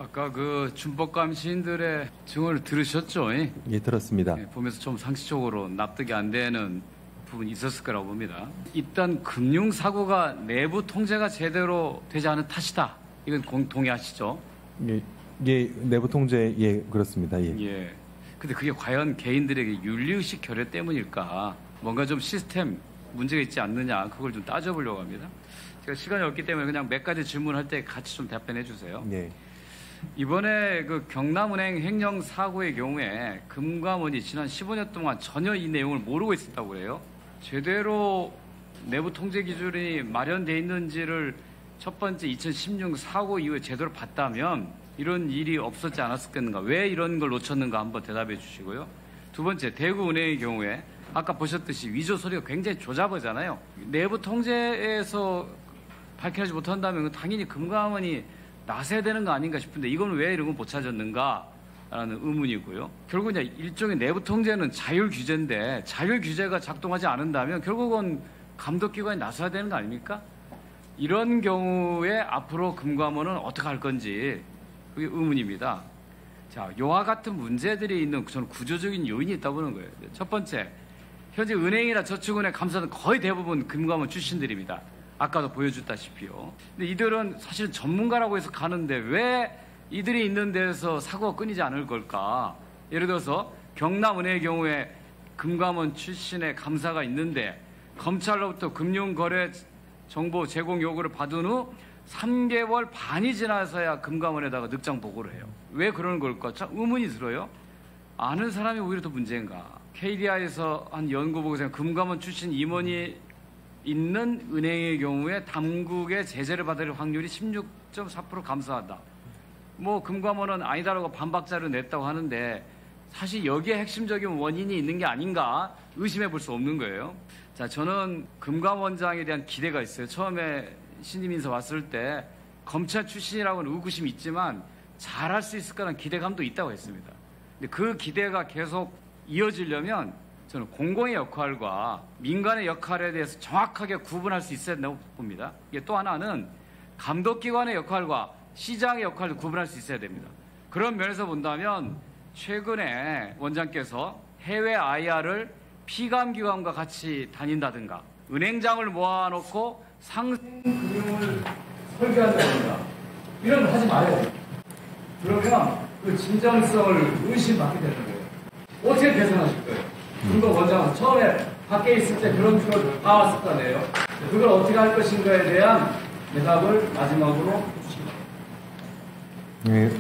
아까 그 준법감 시인들의 증언을 들으셨죠? 예, 예, 들었습니다. 보면서 좀 상식적으로 납득이 안 되는 부분이 있었을 거라고 봅니다. 일단 금융사고가 내부 통제가 제대로 되지 않은 탓이다. 이건 동의하시죠? 예, 예, 내부 통제, 예, 그렇습니다. 예. 예. 근데 그게 과연 개인들에게 윤리의식 결여 때문일까? 뭔가 좀 시스템 문제가 있지 않느냐? 그걸 좀 따져보려고 합니다. 제가 시간이 없기 때문에 그냥 몇 가지 질문할 때 같이 좀 답변해 주세요. 예. 이번에 그 경남은행 횡령 사고의 경우에 금감원이 지난 15년 동안 전혀 이 내용을 모르고 있었다고 해요. 제대로 내부 통제 기준이 마련돼 있는지를 첫 번째 2016 사고 이후에 제대로 봤다면 이런 일이 없었지 않았을까? 왜 이런 걸 놓쳤는가 한번 대답해 주시고요. 두 번째, 대구은행의 경우에 아까 보셨듯이 위조 소리가 굉장히 조잡하잖아요. 내부 통제에서 밝혀내지 못한다면 당연히 금감원이 나서야 되는 거 아닌가 싶은데 이건 왜 이런 건 못 찾았는가? 라는 의문이고요. 결국 이제 일종의 내부 통제는 자율 규제인데 자율 규제가 작동하지 않는다면 결국은 감독기관이 나서야 되는 거 아닙니까? 이런 경우에 앞으로 금감원은 어떻게 할 건지 그게 의문입니다. 자, 이와 같은 문제들이 있는 저는 구조적인 요인이 있다고 보는 거예요. 첫 번째, 현재 은행이나 저축은행 감사는 거의 대부분 금감원 출신들입니다. 아까도 보여줬다시피요. 근데 이들은 사실은 전문가라고 해서 가는데 왜 이들이 있는 데서 사고가 끊이지 않을 걸까? 예를 들어서 경남은행의 경우에 금감원 출신의 감사가 있는데 검찰로부터 금융거래 정보 제공 요구를 받은 후 3개월 반이 지나서야 금감원에다가 늑장 보고를 해요. 왜 그러는 걸까? 참 의문이 들어요. 아는 사람이 오히려 더 문제인가? KDI에서 한 연구 보고서 금감원 출신 임원이 있는 은행의 경우에 당국의 제재를 받을 확률이 16.4% 감소한다. 뭐 금감원은 아니다라고 반박자를 냈다고 하는데 사실 여기에 핵심적인 원인이 있는 게 아닌가 의심해 볼 수 없는 거예요. 자, 저는 금감원장에 대한 기대가 있어요. 처음에 신임 인사 왔을 때 검찰 출신이라고는 의구심이 있지만 잘할 수 있을 거라는 기대감도 있다고 했습니다. 근데 그 기대가 계속 이어지려면 저는 공공의 역할과 민간의 역할에 대해서 정확하게 구분할 수 있어야 된다고 봅니다. 이게 또 하나는 감독기관의 역할과 시장의 역할도 구분할 수 있어야 됩니다. 그런 면에서 본다면 최근에 원장께서 해외 IR을 피감기관과 같이 다닌다든가 은행장을 모아놓고 상생금융을 설계한다든가 이런 거 하지 마요. 그러면 그 진정성을 의심받게 되는 거예요. 어떻게 개선하실 거예요? 금도 원장은 처음에 밖에 있을 때 그런 걸 봐왔을 거 아니에요. 그걸 어떻게 할 것인가에 대한 대답을 마지막으로 해주십니다. 네.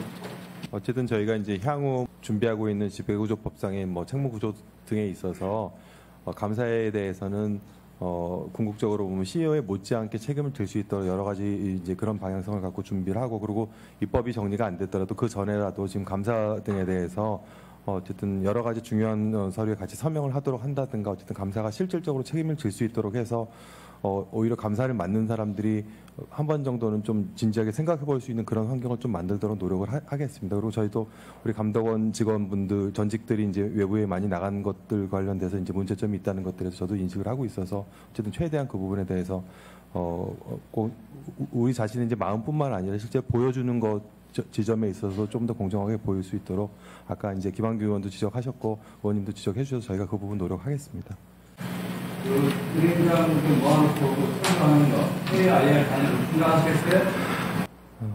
어쨌든 저희가 이제 향후 준비하고 있는 지배구조법상의 뭐 책무구조 등에 있어서 감사에 대해서는 궁극적으로 보면 CEO에 못지않게 책임을 질 수 있도록 여러 가지 이제 그런 방향성을 갖고 준비를 하고 그리고 입법이 정리가 안 됐더라도 그 전에라도 지금 감사 등에 대해서 어쨌든 여러 가지 중요한 서류에 같이 서명을 하도록 한다든가 어쨌든 감사가 실질적으로 책임을 질 수 있도록 해서 오히려 감사를 맡는 사람들이 한 번 정도는 좀 진지하게 생각해 볼 수 있는 그런 환경을 좀 만들도록 노력을 하겠습니다. 그리고 저희도 우리 감독원 직원분들 전직들이 이제 외부에 많이 나간 것들 관련돼서 이제 문제점이 있다는 것들에서 저도 인식을 하고 있어서 어쨌든 최대한 그 부분에 대해서 꼭 우리 자신의 이제 마음뿐만 아니라 실제 보여주는 것 지점에 있어서 좀 더 공정하게 보일 수 있도록 아까 이제 김한규 의원도 지적하셨고 의원님도 지적해 주셔서 저희가 그 부분 노력하겠습니다. 그 은행장 좀 모아놓고 설명하는 거 해외 IR 다니는 생각하시겠어요?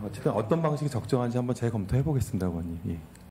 어쨌든 어떤 방식이 적정한지 한번 재검토해 보겠습니다, 의원님. 예.